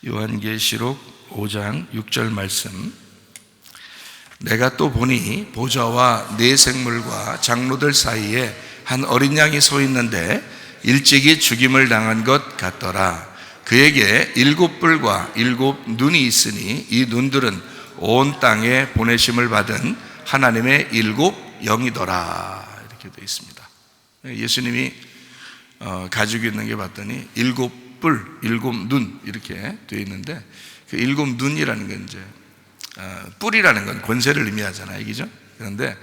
요한계시록 5장 6절 말씀. 내가 또 보니 보좌와 네 생물과 장로들 사이에 한 어린 양이 서 있는데 일찍이 죽임을 당한 것 같더라. 그에게 7뿔과 7눈이 있으니 이 눈들은 온 땅에 보내심을 받은 하나님의 7 영이더라. 이렇게 되어 있습니다. 예수님이 가지고 있는 게 봤더니 7뿔, 7눈 이렇게 되어 있는데, 그 7눈이라는 건 이제 뿔이라는 건 권세를 의미하잖아요, 그죠? 그런데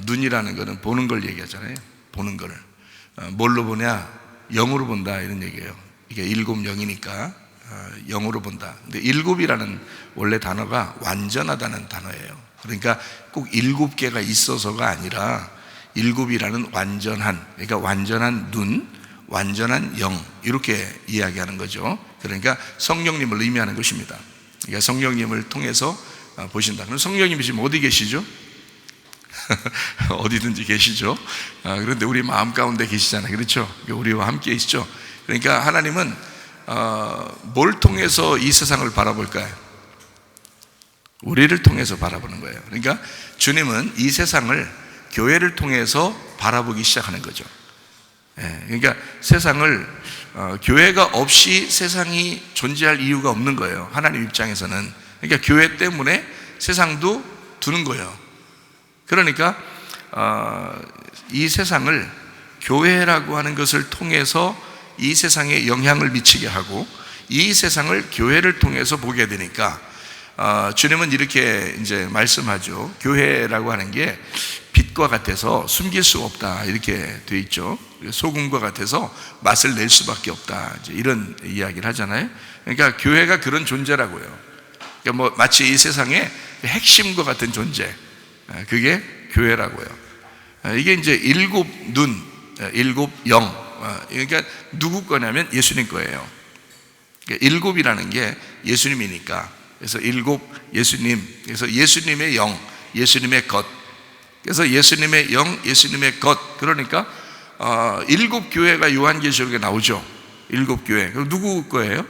눈이라는 거는 보는 걸 얘기하잖아요. 보는 거를 뭘로 보냐? 영으로 본다, 이런 얘기예요. 이게 7 영이니까 영으로 본다. 근데 7이라는 원래 단어가 완전하다는 단어예요. 그러니까 꼭 7개가 있어서가 아니라 7이라는 완전한, 그러니까 완전한 눈, 완전한 영, 이렇게 이야기하는 거죠. 그러니까 성령님을 의미하는 것입니다. 그러니까 성령님을 통해서 보신다. 그럼 성령님이 지금 어디 계시죠? 어디든지 계시죠. 그런데 우리 마음 가운데 계시잖아요, 그렇죠? 우리와 함께 있죠. 그러니까 하나님은 뭘 통해서 이 세상을 바라볼까요? 우리를 통해서 바라보는 거예요. 그러니까 주님은 이 세상을 교회를 통해서 바라보기 시작하는 거죠. 그러니까 세상을 교회가 없이 세상이 존재할 이유가 없는 거예요, 하나님 입장에서는. 그러니까 교회 때문에 세상도 두는 거예요. 그러니까 이 세상을 교회라고 하는 것을 통해서 이 세상에 영향을 미치게 하고, 이 세상을 교회를 통해서 보게 되니까 주님은 이렇게 이제 말씀하죠. 교회라고 하는 게 빛과 같아서 숨길 수 없다, 이렇게 되어 있죠. 소금과 같아서 맛을 낼 수밖에 없다, 이제 이런 이야기를 하잖아요. 그러니까 교회가 그런 존재라고요. 그러니까 뭐 마치 이 세상의 핵심과 같은 존재, 그게 교회라고요. 이게 이제 7눈, 7 영, 그러니까 누구 거냐면 예수님 거예요. 그러니까 7이라는 게 예수님이니까, 그래서 7 예수님, 그래서 예수님의 영, 예수님의 것, 그래서 예수님의 영, 예수님의 것. 그러니까 7 교회가 요한계시록에 나오죠. 7 교회. 그럼 누구 거예요?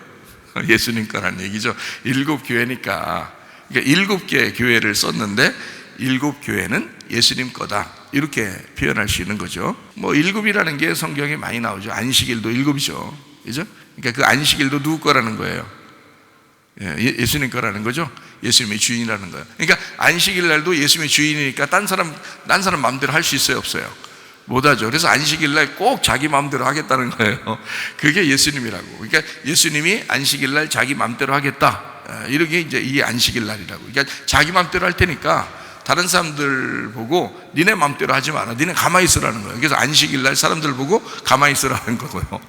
예수님 거라는 얘기죠. 7 교회니까. 그러니까 7개 교회를 썼는데 7 교회는 예수님 거다, 이렇게 표현할 수 있는 거죠. 뭐 7이라는 게 성경에 많이 나오죠. 안식일도 7이죠, 그죠? 그러니까 그 안식일도 누구 거라는 거예요? 예수님 거라는 거죠. 예수님의 주인이라는 거예요. 그러니까 안식일 날도 예수님의 주인이니까 딴 사람 마음대로 할 수 있어요, 없어요? 못하죠. 그래서 안식일 날 꼭 자기 마음대로 하겠다는 거예요. 그게 예수님이라고. 그러니까 예수님이 안식일 날 자기 마음대로 하겠다, 이렇게 이제 이 안식일 날이라고. 그러니까 자기 마음대로 할 테니까 다른 사람들 보고 니네 마음대로 하지 마라, 니네 가만히 있으라는 거예요. 그래서 안식일 날 사람들 보고 가만히 있으라는 거고요.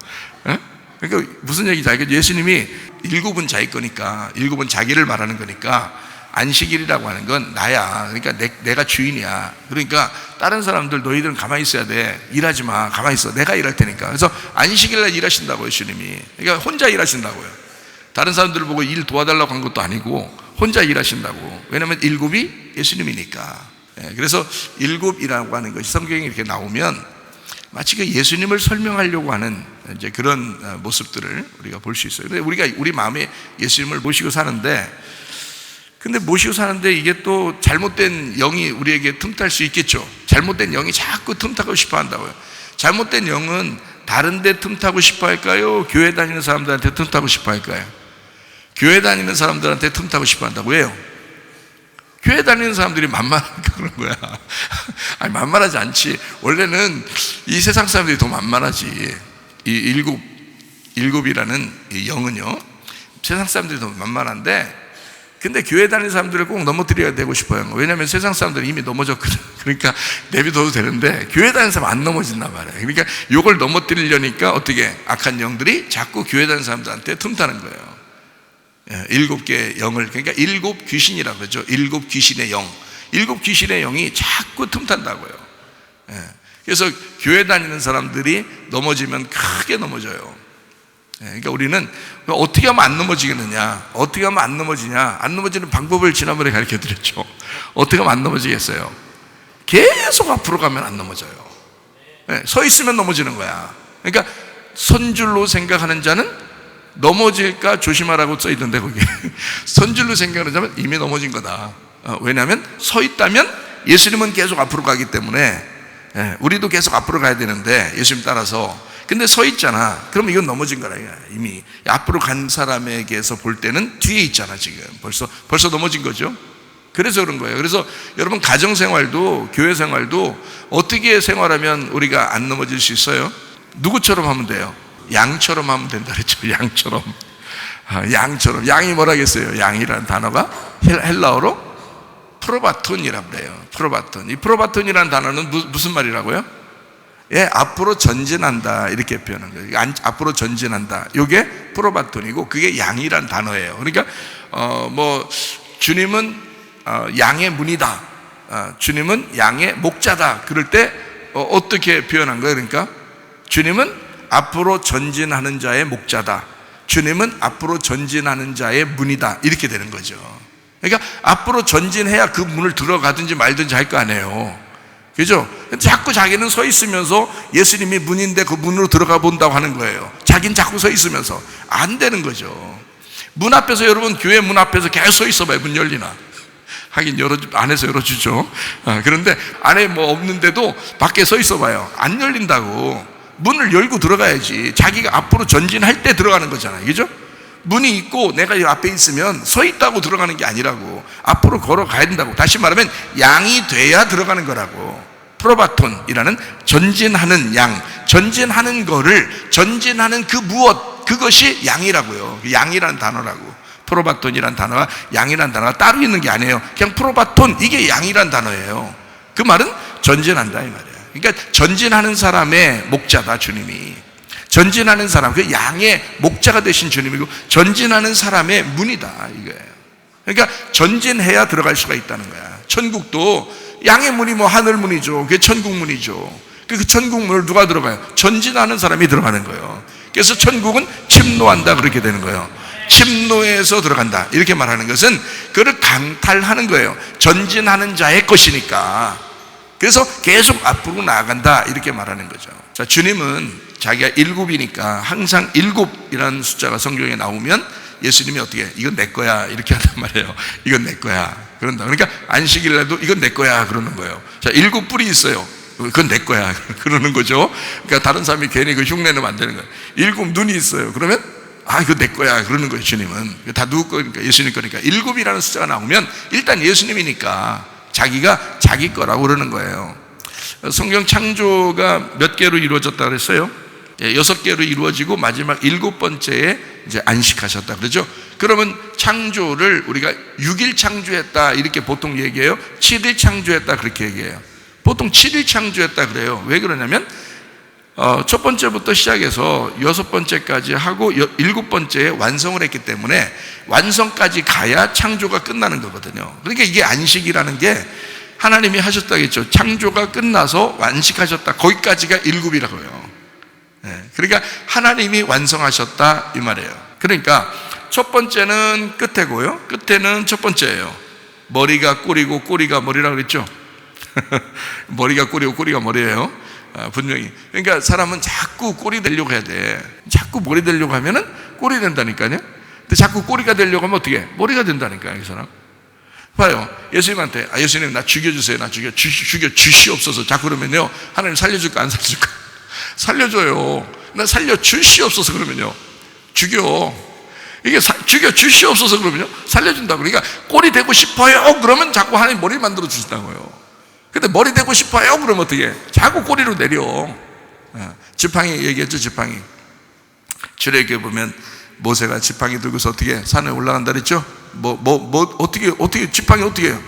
그러니까 무슨 얘기죠? 예수님이 7은 자기 거니까, 7은 자기를 말하는 거니까, 안식일이라고 하는 건 나야. 그러니까 내가 주인이야. 그러니까 다른 사람들 너희들은 가만히 있어야 돼. 일하지 마. 가만히 있어. 내가 일할 테니까. 그래서 안식일날 일하신다고요, 주님이. 그러니까 혼자 일하신다고요. 다른 사람들을 보고 일 도와달라고 한 것도 아니고 혼자 일하신다고. 왜냐하면 7이 예수님이니까. 그래서 7이라고 하는 것이 성경에 이렇게 나오면 마치 그 예수님을 설명하려고 하는 이제 그런 모습들을 우리가 볼 수 있어요. 근데 우리가 우리 마음에 예수님을 모시고 사는데, 근데 모시고 사는데 이게 또 잘못된 영이 우리에게 틈탈 수 있겠죠. 잘못된 영이 자꾸 틈타고 싶어 한다고요. 잘못된 영은 다른 데 틈타고 싶어 할까요? 교회 다니는 사람들한테 틈타고 싶어 할까요? 교회 다니는 사람들한테 틈타고 싶어 한다고 해요. 교회 다니는 사람들이 만만하니까 그런 거야. 아니, 만만하지 않지. 원래는 이 세상 사람들이 더 만만하지. 이 7이라는 이 영은요, 세상 사람들이 더 만만한데, 근데 교회 다니는 사람들을 꼭 넘어뜨려야 되고 싶어요. 왜냐하면 세상 사람들은 이미 넘어졌거든. 그러니까 내비둬도 되는데 교회 다니는 사람 안 넘어진단 말이에요. 그러니까 이걸 넘어뜨리려니까 어떻게 악한 영들이 자꾸 교회 다니는 사람들한테 틈타는 거예요. 7개의 영을, 그러니까 7 귀신이라고 그러죠. 7 귀신의 영, 7 귀신의 영이 자꾸 틈탄다고요. 그래서 교회 다니는 사람들이 넘어지면 크게 넘어져요. 그러니까 우리는 어떻게 하면 안 넘어지겠느냐, 어떻게 하면 안 넘어지냐, 안 넘어지는 방법을 지난번에 가르쳐 드렸죠. 어떻게 하면 안 넘어지겠어요? 계속 앞으로 가면 안 넘어져요. 서 있으면 넘어지는 거야. 그러니까 선줄로 생각하는 자는 넘어질까 조심하라고 써 있던데 거기 선줄로 생각하자면 이미 넘어진 거다. 왜냐하면 서 있다면 예수님은 계속 앞으로 가기 때문에 우리도 계속 앞으로 가야 되는데 예수님 따라서 근데 서 있잖아. 그럼 이건 넘어진 거라. 이미 앞으로 간 사람에게서 볼 때는 뒤에 있잖아. 지금 벌써 넘어진 거죠. 그래서 그런 거예요. 그래서 여러분 가정생활도 교회생활도 어떻게 생활하면 우리가 안 넘어질 수 있어요? 누구처럼 하면 돼요? 양처럼 하면 된다 그랬죠. 양처럼. 양처럼. 양이 뭐라겠어요? 양이라는 단어가 헬라어로 프로바톤이라고 그래요. 프로바톤. 이 프로바톤이라는 단어는 무슨 말이라고요? 예, 앞으로 전진한다 이렇게 표현한 거예요. 앞으로 전진한다. 이게 프로바톤이고 그게 양이란 단어예요. 그러니까 주님은 양의 문이다. 주님은 양의 목자다. 그럴 때 어떻게 표현한 거예요? 그러니까 주님은 앞으로 전진하는 자의 목자다. 주님은 앞으로 전진하는 자의 문이다. 이렇게 되는 거죠. 그러니까 앞으로 전진해야 그 문을 들어가든지 말든지 할 거 아니에요. 그죠? 자꾸 자기는 서 있으면서 예수님이 문인데 그 문으로 들어가 본다고 하는 거예요. 자기는 자꾸 서 있으면서 안 되는 거죠. 문 앞에서 여러분 교회 문 앞에서 계속 서 있어봐요. 문 열리나? 하긴 안에서 열어주죠. 그런데 안에 뭐 없는데도 밖에 서 있어봐요. 안 열린다고. 문을 열고 들어가야지. 자기가 앞으로 전진할 때 들어가는 거잖아요. 그죠? 문이 있고 내가 이 앞에 있으면 서 있다고 들어가는 게 아니라고. 앞으로 걸어가야 된다고. 다시 말하면 양이 돼야 들어가는 거라고. 프로바톤이라는 전진하는 양, 전진하는 거를 전진하는 그 무엇, 그것이 양이라고요. 양이라는 단어라고. 프로바톤이라는 단어와 양이라는 단어가 따로 있는 게 아니에요. 그냥 프로바톤, 이게 양이라는 단어예요. 그 말은 전진한다 이 말이에요. 그러니까 전진하는 사람의 목자다 주님이. 전진하는 사람, 그 양의 목자가 되신 주님이고 전진하는 사람의 문이다 이거예요. 그러니까 전진해야 들어갈 수가 있다는 거야. 천국도 양의 문이 하늘 문이죠. 그게 천국 문이죠. 그 천국 문을 누가 들어가요? 전진하는 사람이 들어가는 거예요. 그래서 천국은 침노한다 그렇게 되는 거예요. 침노에서 들어간다 이렇게 말하는 것은 그를 강탈하는 거예요. 전진하는 자의 것이니까. 그래서 계속 앞으로 나아간다 이렇게 말하는 거죠. 자, 주님은 자기가 일곱이니까 항상 일곱이라는 숫자가 성경에 나오면 예수님이 어떻게 해? 이건 내 거야 이렇게 한단 말이에요. 이건 내 거야 그런다. 그러니까 안식일에도 이건 내 거야 그러는 거예요. 자, 일곱 뿔이 있어요. 그건 내 거야 그러는 거죠. 그러니까 다른 사람이 괜히 그 흉내내면 안 되는 거예요. 일곱 눈이 있어요. 그러면 이거 내 거야 그러는 거예요. 주님은 다 누구 거니까? 예수님 거니까. 일곱이라는 숫자가 나오면 일단 예수님이니까 자기가 자기 거라고 그러는 거예요. 성경 창조가 몇 개로 이루어졌다 그랬어요? 6개로 이루어지고 마지막 7번째에 이제 안식하셨다 그러죠. 그러면 창조를 우리가 6일 창조했다 이렇게 보통 얘기해요. 7일 창조했다 그렇게 얘기해요. 보통 7일 창조했다 그래요. 왜 그러냐면 첫 번째부터 시작해서 6번째까지 하고 7번째에 완성을 했기 때문에 완성까지 가야 창조가 끝나는 거거든요. 그러니까 이게 안식이라는 게 하나님이 하셨다겠죠. 창조가 끝나서 완식하셨다. 거기까지가 7이라고요. 그러니까 하나님이 완성하셨다 이 말이에요. 그러니까 첫 번째는 끝에고요. 끝에는 첫 번째예요. 머리가 꼬리고 꼬리가 머리라고 그랬죠. 머리가 꼬리고 꼬리가 머리예요. 분명히. 그러니까 사람은 자꾸 꼬리 되려고 해야 돼. 자꾸 머리 되려고 하면은 꼬리 된다니까요. 근데 자꾸 꼬리가 되려고 하면 어떻게 해? 머리가 된다니까요. 이 사람. 봐요. 예수님한테 예수님 나 죽여주세요. 나 죽여 주시옵소서. 자꾸 그러면요 하나님 살려줄까 안 살려줄까? 살려줘요. 나 살려주시옵소서 그러면요 죽여. 이게 죽여 주시옵소서 그러면요 살려준다고. 그러니까 꼬리 되고 싶어요 그러면 자꾸 하나님 머리 만들어 주신다고요. 근데 머리 되고 싶어요 그러면 어떻게 해? 자꾸 꼬리로 내려. 지팡이 얘기했죠. 지팡이 출애굽에 보면 모세가 지팡이 들고서 어떻게 산에 올라간다 그랬죠. 어떻게 지팡이 어떻게 해요?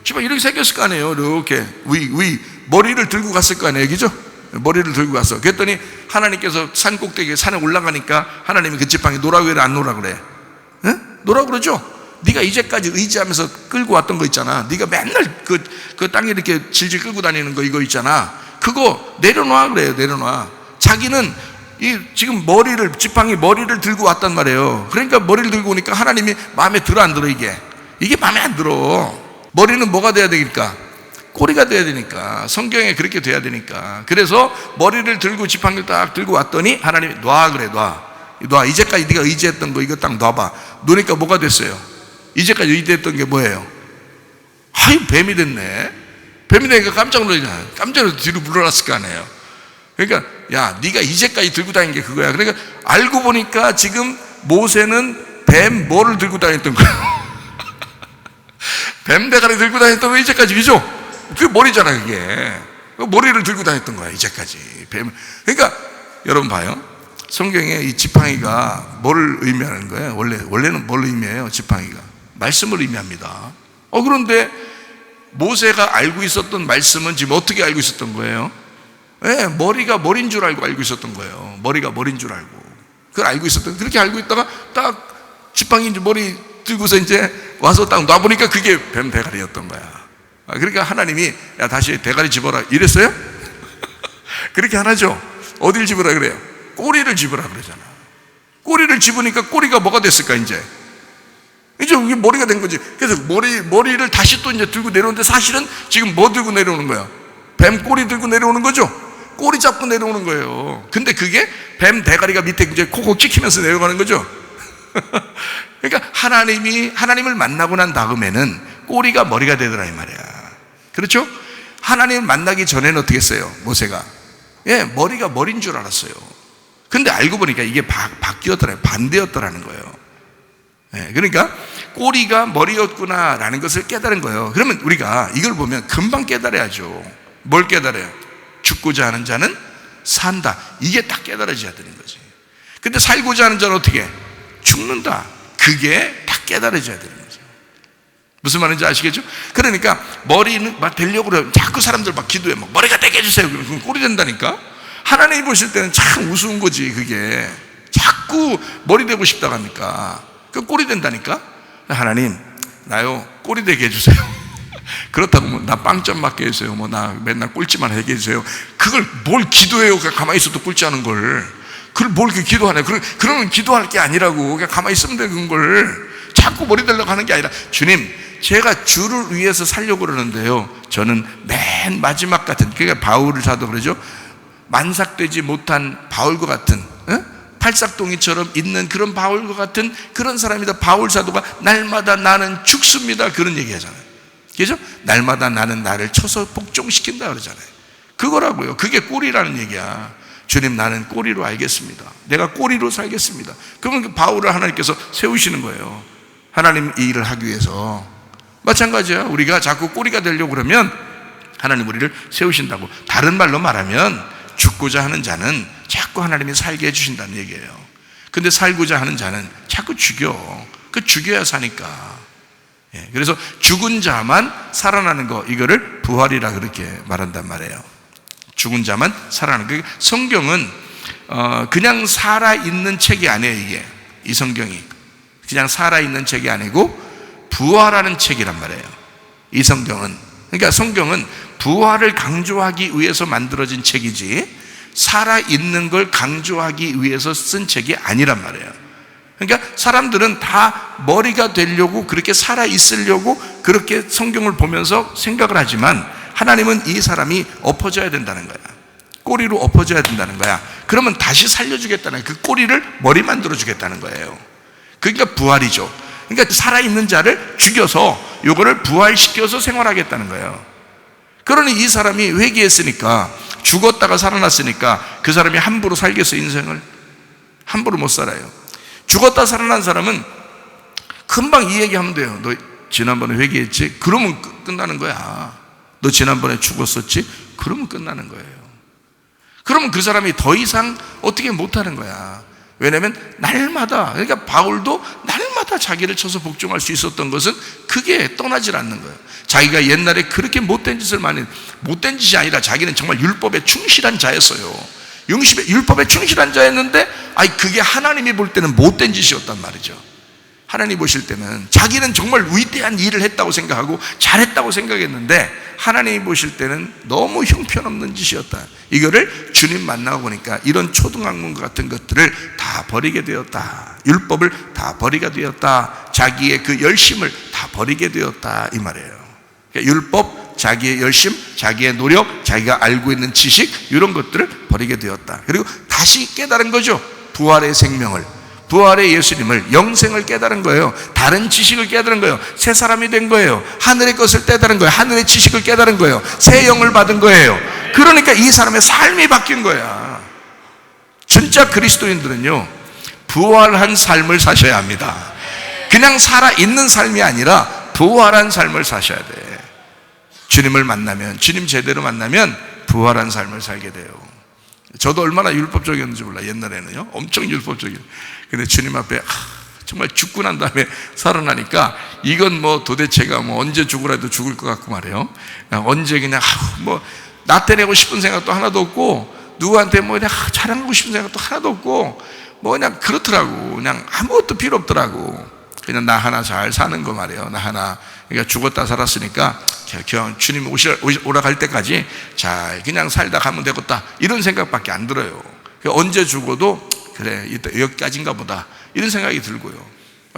지팡이 이렇게 생겼을 거 아니에요. 이렇게 위 머리를 들고 갔을 거 아니에요. 그죠? 머리를 들고 갔어. 그랬더니 하나님께서 산 꼭대기에 산에 올라가니까 하나님이 그 지팡이 놓으라고 그래 안 놓으라고 그래? 놓으라고 그러죠. 네가 이제까지 의지하면서 끌고 왔던 거 있잖아. 네가 맨날 그 땅에 이렇게 질질 끌고 다니는 거 이거 있잖아. 그거 내려놔 그래요. 내려놔. 자기는 지금 지팡이 머리를 들고 왔단 말이에요. 그러니까 머리를 들고 오니까 하나님이 마음에 들어 안 들어? 이게 마음에 안 들어. 머리는 뭐가 돼야 되니까? 꼬리가 돼야 되니까. 성경에 그렇게 돼야 되니까. 그래서 머리를 들고 지팡이를 딱 들고 왔더니 하나님이 놔 그래. 놔. 놔. 이제까지 네가 의지했던 거 이거 딱 놔봐. 놓으니까 뭐가 됐어요? 이제까지 의지했던 게 뭐예요? 아이, 뱀이 됐네. 뱀이 되니까 깜짝 놀라잖아요. 깜짝 놀라서 뒤로 물러났을 거 아니에요. 그러니까 야, 네가 이제까지 들고 다닌 게 그거야. 그러니까 알고 보니까 지금 모세는 뱀 뭐를 들고 다녔던 거야? 뱀 대가리 들고 다녔던 거 이제까지. 그죠? 그게 머리잖아. 그게 머리를 들고 다녔던 거야 이제까지. 뱀. 그러니까 여러분 봐요, 성경에 이 지팡이가 뭐를 의미하는 거예요? 원래는 뭘 의미해요? 지팡이가 말씀을 의미합니다. 그런데 모세가 알고 있었던 말씀은 지금 어떻게 알고 있었던 거예요? 네, 머리가 머리인 줄 알고 있었던 거예요. 머리가 머리인 줄 알고 그걸 알고 있었던. 그렇게 알고 있다가 딱 지팡이 이제 머리 들고서 이제 와서 딱 놔보니까 그게 뱀 대가리였던 거야. 그러니까 하나님이 야, 다시 대가리 집어라 이랬어요? 그렇게 안 하죠. 어딜 집으라 그래요? 꼬리를 집으라 그러잖아. 꼬리를 집으니까 꼬리가 뭐가 됐을까? 이제 이게 머리가 된 거지. 그래서 머리를 다시 또 이제 들고 내려오는데 사실은 지금 뭐 들고 내려오는 거야? 뱀 꼬리 들고 내려오는 거죠. 꼬리 잡고 내려오는 거예요. 근데 그게 뱀 대가리가 밑에 이제 콕콕 찍히면서 내려가는 거죠. 그러니까 하나님을 만나고 난 다음에는 꼬리가 머리가 되더라 이 말이야. 그렇죠? 하나님을 만나기 전에는 어떻게 했어요? 모세가 머리가 머리인 줄 알았어요. 근데 알고 보니까 이게 바뀌었더라고요. 반대였더라는 거예요. 그러니까 꼬리가 머리였구나라는 것을 깨달은 거예요. 그러면 우리가 이걸 보면 금방 깨달아야죠. 뭘 깨달아요? 죽고자 하는 자는 산다. 이게 딱 깨달아져야 되는 거지. 근데 살고자 하는 자는 어떻게? 죽는다. 그게 딱 깨달아져야 되는 거죠. 무슨 말인지 아시겠죠? 그러니까 머리는 막 되려고 그래요. 자꾸 사람들 막 기도해. 막 머리가 되게 해주세요. 그럼 꼬리 된다니까? 하나님이 보실 때는 참 우스운 거지. 그게 자꾸 머리 되고 싶다고 하니까 그 꼬리 된다니까? 하나님, 나요 꼬리 되게 해주세요. 그렇다고 뭐 나 빵점 맞게 해주세요. 뭐 나 맨날 꼴찌만 하게 해주세요. 그걸 뭘 기도해요? 그냥 가만히 있어도 꼴찌하는 걸. 그걸 뭘 이렇게 기도하네. 그러면 기도할 게 아니라고. 그냥 가만히 있으면 되는 걸. 자꾸 머리 되려고 하는 게 아니라, 주님, 제가 주를 위해서 살려고 그러는데요, 저는 맨 마지막 같은, 그러니까 바울 사도 그러죠. 만삭되지 못한 바울과 같은, 팔싹동이처럼 있는 그런 바울과 같은 그런 사람이다. 바울 사도가 날마다 나는 죽습니다. 그런 얘기 하잖아요. 그죠? 날마다 나는 나를 쳐서 복종시킨다 그러잖아요. 그거라고요. 그게 꼬리라는 얘기야. 주님, 나는 꼬리로 알겠습니다. 내가 꼬리로 살겠습니다. 그러면 그 바울을 하나님께서 세우시는 거예요. 하나님 이 일을 하기 위해서. 마찬가지야. 우리가 자꾸 꼬리가 되려고 그러면 하나님 우리를 세우신다고. 다른 말로 말하면 죽고자 하는 자는 자꾸 하나님이 살게 해주신다는 얘기예요. 근데 살고자 하는 자는 자꾸 죽여. 그 죽여야 사니까. 그래서 죽은 자만 살아나는 거, 이거를 부활이라 그렇게 말한단 말이에요. 죽은 자만 살아나는 거. 성경은 그냥 살아있는 책이 아니에요. 이게 이 성경이 그냥 살아있는 책이 아니고 부활하는 책이란 말이에요. 이 성경은. 그러니까 성경은 부활을 강조하기 위해서 만들어진 책이지 살아있는 걸 강조하기 위해서 쓴 책이 아니란 말이에요. 그러니까 사람들은 다 머리가 되려고, 그렇게 살아있으려고 그렇게 성경을 보면서 생각을 하지만 하나님은 이 사람이 엎어져야 된다는 거야. 꼬리로 엎어져야 된다는 거야. 그러면 다시 살려주겠다는 거야. 그 꼬리를 머리 만들어주겠다는 거예요. 그러니까 부활이죠. 그러니까 살아있는 자를 죽여서 요거를 부활시켜서 생활하겠다는 거예요. 그러니 이 사람이 회개했으니까, 죽었다가 살아났으니까 그 사람이 함부로 살겠어? 인생을 함부로 못 살아요. 죽었다 살아난 사람은 금방 이 얘기하면 돼요. 너 지난번에 회개했지? 그러면 끝나는 거야. 너 지난번에 죽었었지? 그러면 끝나는 거예요. 그러면 그 사람이 더 이상 어떻게 못하는 거야. 왜냐하면 날마다, 그러니까 바울도 날마다 자기를 쳐서 복종할 수 있었던 것은 그게 떠나질 않는 거예요. 자기가 옛날에 그렇게 못된 짓을 많이, 못된 짓이 아니라 자기는 정말 율법에 충실한 자였어요. 율법에 충실한 자였는데, 그게 하나님이 볼 때는 못된 짓이었단 말이죠. 하나님 보실 때는 자기는 정말 위대한 일을 했다고 생각하고 잘했다고 생각했는데, 하나님이 보실 때는 너무 형편없는 짓이었다. 이거를 주님 만나고 보니까 이런 초등학문 같은 것들을 다 버리게 되었다. 율법을 다 버리게 되었다. 자기의 그 열심을 다 버리게 되었다, 이 말이에요. 그러니까 율법, 자기의 열심, 자기의 노력, 자기가 알고 있는 지식, 이런 것들을 버리게 되었다. 그리고 다시 깨달은 거죠. 부활의 생명을, 부활의 예수님을, 영생을 깨달은 거예요. 다른 지식을 깨달은 거예요. 새 사람이 된 거예요. 하늘의 것을 깨달은 거예요. 하늘의 지식을 깨달은 거예요. 새 영을 받은 거예요. 그러니까 이 사람의 삶이 바뀐 거야. 진짜 그리스도인들은요, 부활한 삶을 사셔야 합니다. 그냥 살아있는 삶이 아니라 부활한 삶을 사셔야 돼. 주님을 만나면, 주님 제대로 만나면 부활한 삶을 살게 돼요. 저도 얼마나 율법적이었는지 몰라. 옛날에는요, 엄청 율법적이에요. 근데 주님 앞에 정말 죽고 난 다음에 살아나니까 이건 뭐 도대체가 뭐 언제 죽으라도 죽을 것 같고 말이에요. 언제 그냥 뭐 나태내고 싶은 생각도 하나도 없고, 누구한테 뭐 그냥 자랑하고 싶은 생각도 하나도 없고, 뭐 그냥 그렇더라고. 그냥 아무것도 필요 없더라고. 그냥 나 하나 잘 사는 거 말이에요. 나 하나. 그러니까 죽었다 살았으니까 그냥 주님 오라 갈 때까지 잘 그냥 살다 가면 되겠다, 이런 생각밖에 안 들어요. 언제 죽어도 그래, 여기까지인가 보다, 이런 생각이 들고요.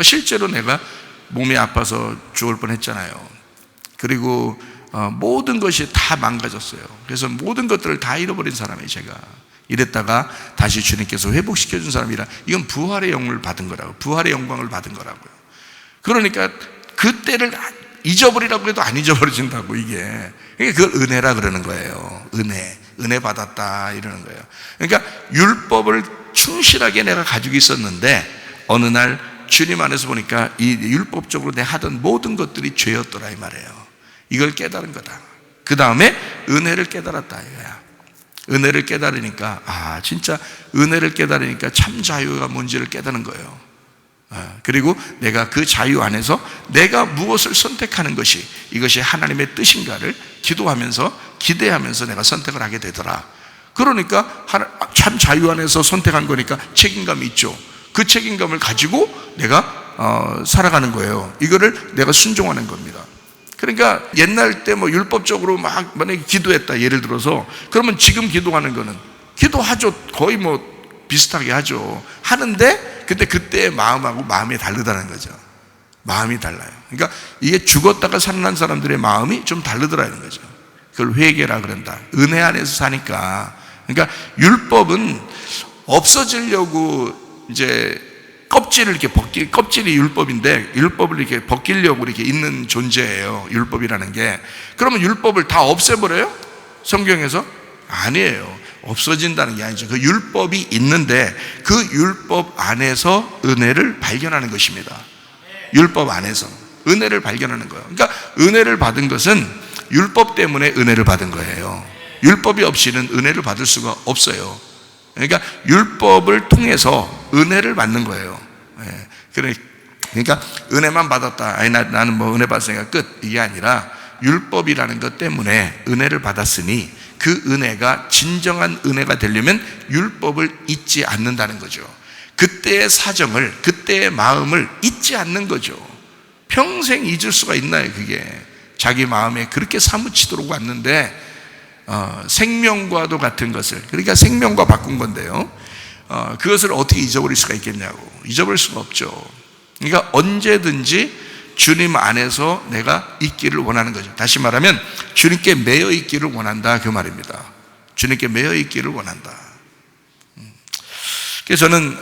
실제로 내가 몸이 아파서 죽을 뻔했잖아요. 그리고 모든 것이 다 망가졌어요. 그래서 모든 것들을 다 잃어버린 사람이에요, 제가. 이랬다가 다시 주님께서 회복시켜준 사람이라, 이건 부활의 영을 받은 거라고, 부활의 영광을 받은 거라고요. 그러니까 그때를 잊어버리라고 해도 안 잊어버려진다고, 이게. 그걸 은혜라 그러는 거예요. 은혜 받았다, 이러는 거예요. 그러니까 율법을 충실하게 내가 가지고 있었는데 어느 날 주님 안에서 보니까 이 율법적으로 내가 하던 모든 것들이 죄였더라, 이 말이에요. 이걸 깨달은 거다. 그 다음에 은혜를 깨달았다, 이거야. 은혜를 깨달으니까, 진짜 은혜를 깨달으니까 참 자유가 뭔지를 깨닫는 거예요. 그리고 내가 그 자유 안에서 내가 무엇을 선택하는 것이, 이것이 하나님의 뜻인가를 기도하면서, 기대하면서 내가 선택을 하게 되더라. 그러니까 참 자유 안에서 선택한 거니까 책임감이 있죠. 그 책임감을 가지고 내가 살아가는 거예요. 이거를 내가 순종하는 겁니다. 그러니까 옛날 때 뭐 율법적으로 막 만약에 기도했다, 예를 들어서, 그러면 지금 기도하는 거는 기도하죠. 거의 뭐 비슷하게 하죠. 하는데 근데 그때의 마음하고 마음이 다르다는 거죠. 마음이 달라요. 그러니까 이게 죽었다가 살아난 사람들의 마음이 좀 다르더라는 거죠. 그걸 회개라 그런다. 은혜 안에서 사니까. 그러니까 율법은 없어지려고 이제 껍질을 이렇게 껍질이 율법인데, 율법을 이렇게 벗기려고 이렇게 있는 존재예요, 율법이라는 게. 그러면 율법을 다 없애버려요? 성경에서? 아니에요. 없어진다는 게 아니죠. 그 율법이 있는데 그 율법 안에서 은혜를 발견하는 것입니다. 율법 안에서 은혜를 발견하는 거예요. 그러니까 은혜를 받은 것은 율법 때문에 은혜를 받은 거예요. 율법이 없이는 은혜를 받을 수가 없어요. 그러니까 율법을 통해서 은혜를 받는 거예요. 그러니까 은혜만 받았다, 나는 뭐 은혜 받았으니까 끝, 이게 아니라 율법이라는 것 때문에 은혜를 받았으니 그 은혜가 진정한 은혜가 되려면 율법을 잊지 않는다는 거죠. 그때의 사정을, 그때의 마음을 잊지 않는 거죠. 평생 잊을 수가 있나요? 그게 자기 마음에 그렇게 사무치도록 왔는데, 생명과도 같은 것을, 그러니까 생명과 바꾼 건데요, 그것을 어떻게 잊어버릴 수가 있겠냐고. 잊어버릴 수가 없죠. 그러니까 언제든지 주님 안에서 내가 있기를 원하는 거죠. 다시 말하면 주님께 매여 있기를 원한다, 그 말입니다. 주님께 매여 있기를 원한다. 그래서 저는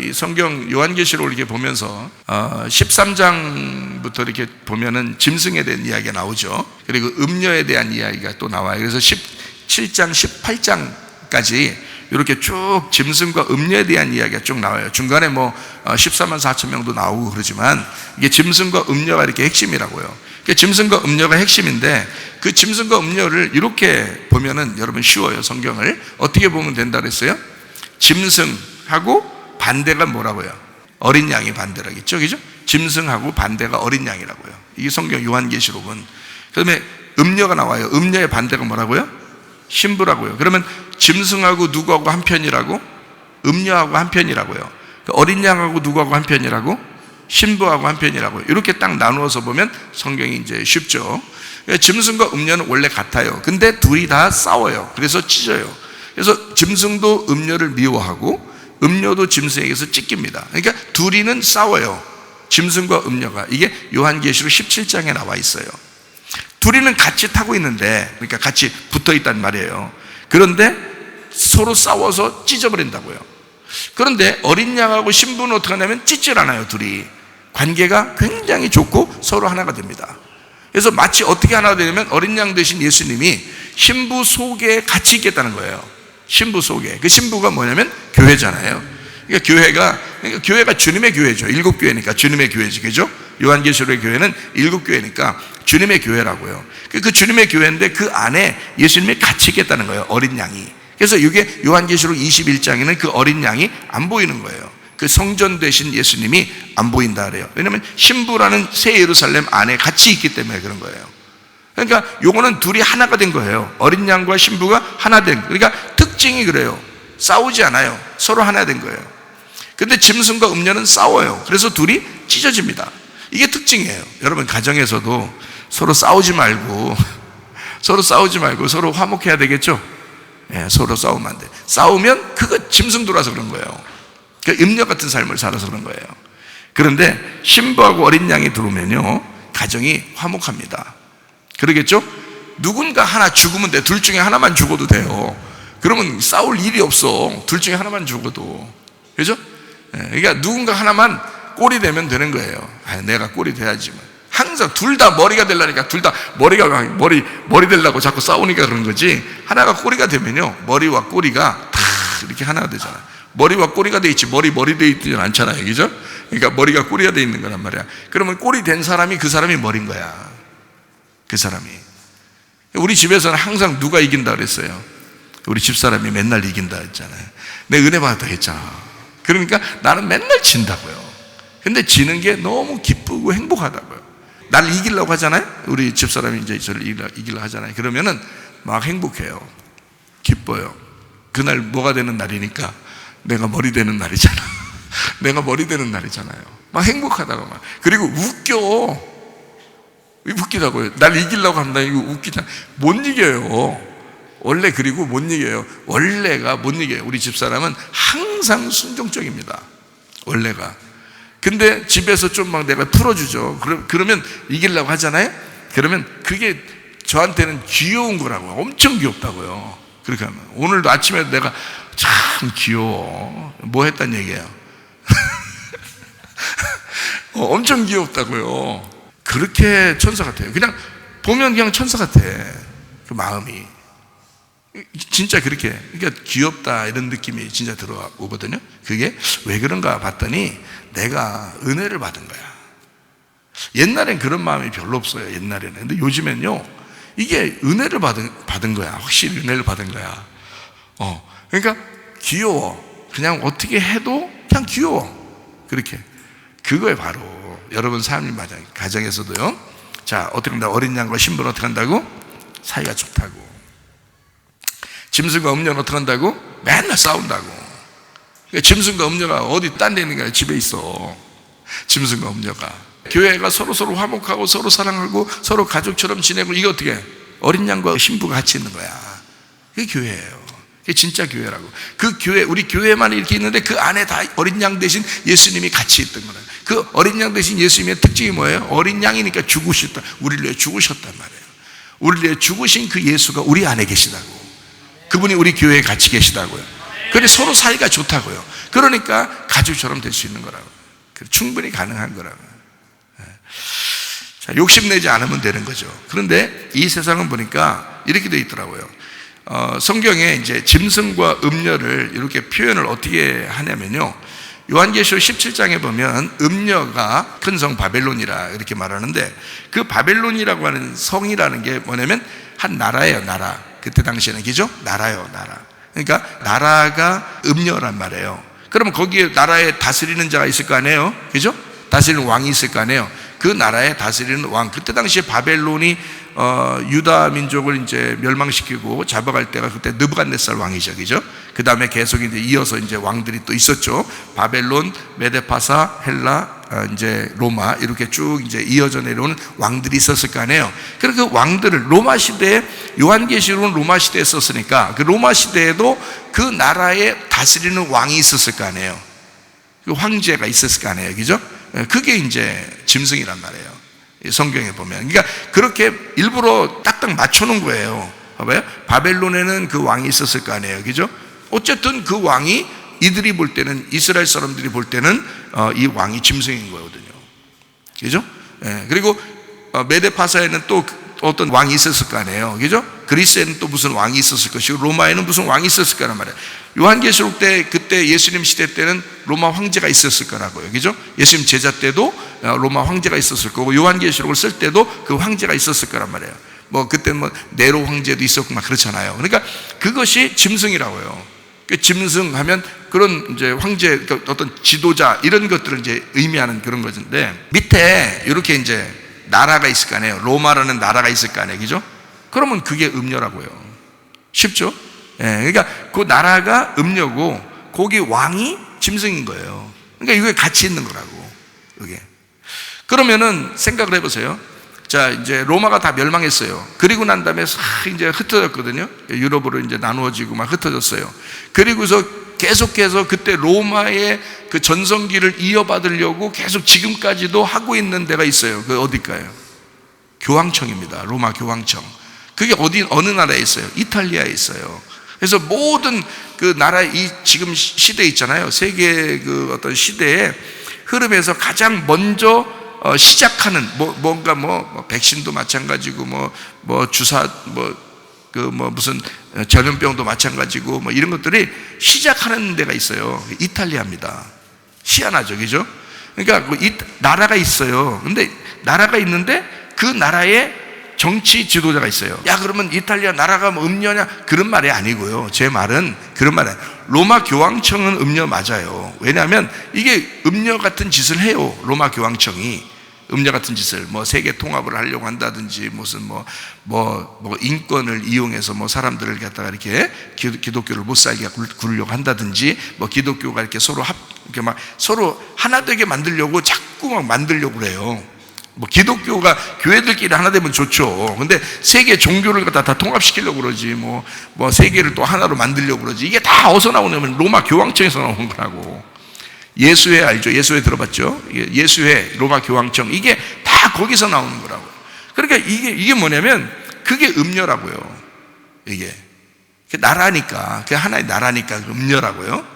이 성경 요한계시록을 이렇게 보면서 13장부터 이렇게 보면은 짐승에 대한 이야기가 나오죠. 그리고 음녀에 대한 이야기가 또 나와요. 그래서 17장, 18장까지 이렇게 쭉 짐승과 음녀에 대한 이야기가 쭉 나와요. 중간에 뭐 14만 4천 명도 나오고 그러지만 이게 짐승과 음녀가 이렇게 핵심이라고요. 그러니까 짐승과 음녀가 핵심인데, 그 짐승과 음녀를 이렇게 보면은 여러분 쉬워요. 성경을 어떻게 보면 된다 그랬어요? 짐승하고 반대가 뭐라고요? 어린 양이 반대라겠죠, 그죠? 짐승하고 반대가 어린 양이라고요. 이게 성경 요한계시록은. 그다음에 음녀가 나와요. 음녀의 반대가 뭐라고요? 신부라고요. 그러면 짐승하고 누구하고 한 편이라고? 음녀하고 한 편이라고요. 어린 양하고 누구하고 한 편이라고? 신부하고 한 편이라고요. 이렇게 딱 나누어서 보면 성경이 이제 쉽죠. 짐승과 음녀는 원래 같아요. 근데 둘이 다 싸워요. 그래서 찢어요. 그래서 짐승도 음녀를 미워하고 음녀도 짐승에게서 찢깁니다. 그러니까 둘이는 싸워요. 짐승과 음녀가. 이게 요한계시록 17장에 나와 있어요. 둘이는 같이 타고 있는데, 그러니까 같이 붙어 있단 말이에요. 그런데 서로 싸워서 찢어버린다고요. 그런데 어린 양하고 신부는 어떻게 하냐면 찢질 않아요. 둘이 관계가 굉장히 좋고 서로 하나가 됩니다. 그래서 마치 어떻게 하나가 되냐면 어린 양 되신 예수님이 신부 속에 같이 있겠다는 거예요. 신부 속에. 그 신부가 뭐냐면 교회잖아요. 그러니까 교회가 주님의 교회죠. 7교회니까 주님의 교회지, 그죠? 요한계시록의 교회는 7교회니까 주님의 교회라고요. 그 주님의 교회인데 그 안에 예수님이 같이 있겠다는 거예요. 어린 양이. 그래서 이게 요한계시록 21장에는 그 어린 양이 안 보이는 거예요. 그 성전 되신 예수님이 안 보인다 그래요. 왜냐하면 신부라는 새 예루살렘 안에 같이 있기 때문에 그런 거예요. 그러니까 요거는 둘이 하나가 된 거예요. 어린 양과 신부가 하나 된. 그러니까 특징이 그래요. 싸우지 않아요. 서로 하나 된 거예요. 근데 짐승과 음녀는 싸워요. 그래서 둘이 찢어집니다. 이게 특징이에요. 여러분 가정에서도 서로 싸우지 말고 서로 화목해야 되겠죠? 서로 싸우면 안 돼. 싸우면 그거 짐승 돌아서 그런 거예요. 음녀 같은 삶을 살아서 그런 거예요. 그런데 신부하고 어린 양이 들어오면요 가정이 화목합니다. 그러겠죠? 누군가 하나 죽으면 돼. 둘 중에 하나만 죽어도 돼요. 그러면 싸울 일이 없어. 둘 중에 하나만 죽어도. 그죠? 그러니까 누군가 하나만 꼴이 되면 되는 거예요. 내가 꼴이 돼야지. 항상 둘 다 머리가 되려니까 둘 다 머리 되려고 자꾸 싸우니까 그런 거지. 하나가 꼬리가 되면요 머리와 꼬리가 다 이렇게 하나가 되잖아요. 머리와 꼬리가 돼 있지 머리 돼 있지는 않잖아요. 그죠? 그러니까 머리가 꼬리가 돼 있는 거란 말이야. 그러면 꼬리 된 사람이 그 사람이 머리인 거야. 그 사람이. 우리 집에서는 항상 누가 이긴다 그랬어요? 우리 집사람이 맨날 이긴다 했잖아요. 내 은혜 받았다 했잖아. 그러니까 나는 맨날 진다고요. 근데 지는 게 너무 기쁘고 행복하다고요. 나를 이기려고 하잖아요. 우리 집사람이 이제 저를 이기려고 하잖아요. 그러면은 막 행복해요. 기뻐요. 그날 뭐가 되는 날이니까 내가 머리 되는 날이잖아. 내가 머리 되는 날이잖아요. 막 행복하다고 막. 그리고 웃기다고요. 날 이기려고 한다. 이거 웃기잖아. 못 이겨요. 원래. 그리고 못 이겨요. 원래가 못 이겨요. 우리 집사람은 항상 순종적입니다. 원래가. 근데 집에서 좀 막 내가 풀어주죠. 그러면 이기려고 하잖아요. 그러면 그게 저한테는 귀여운 거라고요. 엄청 귀엽다고요. 그렇게 하면. 오늘도 아침에 내가 참 귀여워. 뭐 했단 얘기예요? 엄청 귀엽다고요. 그렇게 천사 같아요. 그냥 보면 그냥 천사 같아. 그 마음이. 진짜 그렇게. 그러니까 귀엽다 이런 느낌이 진짜 들어오거든요. 그게 왜 그런가 봤더니 내가 은혜를 받은 거야. 옛날엔 그런 마음이 별로 없어요. 옛날에는. 근데 요즘엔요 이게 은혜를 받은 거야. 확실히 은혜를 받은 거야. 그러니까 귀여워. 그냥 어떻게 해도 그냥 귀여워. 그렇게. 그거에 바로 여러분 삶이 맞아요. 가정에서도요. 자, 어떻게 한다? 어린 양과 신부는 어떻게 한다고? 사이가 좋다고. 짐승과 음녀는 어떻게 한다고? 맨날 싸운다고. 그러니까 짐승과 음녀가 어디 딴 데 있는 게 아니라 집에 있어. 짐승과 음녀가. 교회가 서로 화목하고 서로 사랑하고 서로 가족처럼 지내고, 이게 어떻게 해? 어린 양과 신부가 같이 있는 거야. 그게 교회예요. 그게 진짜 교회라고. 그 교회, 우리 교회만 이렇게 있는데 그 안에 다 어린 양 대신 예수님이 같이 있던 거예요. 그 어린 양 대신 예수님의 특징이 뭐예요? 어린 양이니까 죽으셨다. 우리를 위해 죽으셨단 말이에요. 우리를 위해 죽으신 그 예수가 우리 안에 계시다고. 그분이 우리 교회에 같이 계시다고요. 그런데 서로 사이가 좋다고요. 그러니까 가족처럼 될 수 있는 거라고. 충분히 가능한 거라고. 자, 욕심내지 않으면 되는 거죠. 그런데 이 세상은 보니까 이렇게 되어 있더라고요. 성경에 이제 짐승과 음녀를 이렇게 표현을 어떻게 하냐면요. 요한계시록 17장에 보면 음녀가 큰 성 바벨론이라 이렇게 말하는데, 그 바벨론이라고 하는 성이라는 게 뭐냐면 한 나라예요. 나라. 그때 당시에는, 그죠? 나라요, 나라. 그러니까 나라가 음녀란 말이에요. 그러면 거기에 나라에 다스리는 자가 있을 거 아니에요? 그죠? 다스리는 왕이 있을 거 아니에요? 그 나라에 다스리는 왕. 그때 당시에 바벨론이 유다 민족을 이제 멸망시키고 잡아갈 때가 그때 느부갓네살 왕이죠, 그죠? 그 다음에 계속 이제 이어서 이제 왕들이 또 있었죠. 바벨론, 메데파사, 헬라, 이제 로마, 이렇게 쭉 이제 이어져 내려오는 왕들이 있었을 거 아니에요. 그래서 그 왕들을 로마 시대에, 요한계시록은 로마 시대에 썼으니까 그 로마 시대에도 그 나라에 다스리는 왕이 있었을 거 아니에요. 그 황제가 있었을 거 아니에요, 그죠? 그게 이제 짐승이란 말이에요. 성경에 보면. 그러니까 그렇게 일부러 딱딱 맞춰놓은 거예요. 봐봐요. 바벨론에는 그 왕이 있었을 거 아니에요, 그죠? 어쨌든 그 왕이 이들이 볼 때는, 이스라엘 사람들이 볼 때는 이 왕이 짐승인 거거든요. 그죠? 예, 그리고 메데파사에는 또 어떤 왕이 있었을 거 아니에요. 그죠? 그리스에는 또 무슨 왕이 있었을 것이고, 로마에는 무슨 왕이 있었을 거란 말이에요. 요한계시록 때, 그때 예수님 시대 때는 로마 황제가 있었을 거라고요. 그죠? 예수님 제자 때도 로마 황제가 있었을 거고, 요한계시록을 쓸 때도 그 황제가 있었을 거란 말이에요. 그때는 네로 황제도 있었고 막 그렇잖아요. 그러니까 그것이 짐승이라고요. 짐승하면 그런 이제 황제, 어떤 지도자, 이런 것들을 이제 의미하는 그런 것인데, 밑에 이렇게 이제 나라가 있을 거 아니에요. 로마라는 나라가 있을 거 아니에요. 그죠? 그러면 그게 음녀라고요. 쉽죠? 예, 그러니까 그 나라가 음녀고, 거기 왕이 짐승인 거예요. 그러니까 이게 같이 있는 거라고, 이게. 그러면은 생각을 해보세요. 자, 이제 로마가 다 멸망했어요. 그리고 난 다음에 이제 흩어졌거든요. 유럽으로 이제 나누어지고 막 흩어졌어요. 그리고서 계속해서 그때 로마의 그 전성기를 이어받으려고 계속 지금까지도 하고 있는 데가 있어요. 그 어딜까요? 교황청입니다. 로마 교황청. 그게 어느 나라에 있어요? 이탈리아에 있어요. 그래서 모든 그 나라, 이 지금 시대 있잖아요. 세계 그 어떤 시대의 흐름에서 가장 먼저 시작하는 뭔가 백신도 마찬가지고 주사 무슨 전염병도 마찬가지고 이런 것들이 시작하는 데가 있어요. 이탈리아입니다. 희한하죠, 그죠? 그러니까 이 나라가 있어요. 근데 나라가 있는데 그 나라에 정치 지도자가 있어요. 야, 그러면 이탈리아 나라가 음녀냐? 그런 말이 아니고요. 제 말은 그런 말이 아니에요. 로마 교황청은 음녀 맞아요. 왜냐하면 이게 음녀 같은 짓을 해요. 로마 교황청이 음녀 같은 짓을 세계 통합을 하려고 한다든지, 무슨 인권을 이용해서 사람들을 갖다가 이렇게 기독교를 못 살게 굴려고 한다든지, 기독교가 이렇게 이렇게 서로 하나 되게 만들려고 자꾸 만들려고 그래요. 기독교가 교회들끼리 하나 되면 좋죠. 근데 세계 종교를 갖다 다 통합시키려고 그러지, 세계를 또 하나로 만들려고 그러지. 이게 다 어디서 나오냐면 로마 교황청에서 나오는 거라고. 예수회 알죠? 예수회 들어봤죠? 예수회, 로마 교황청, 이게 다 거기서 나오는 거라고. 그러니까 이게 뭐냐면 그게 음녀라고요. 이게 나라니까, 그게 하나의 나라니까 음녀라고요.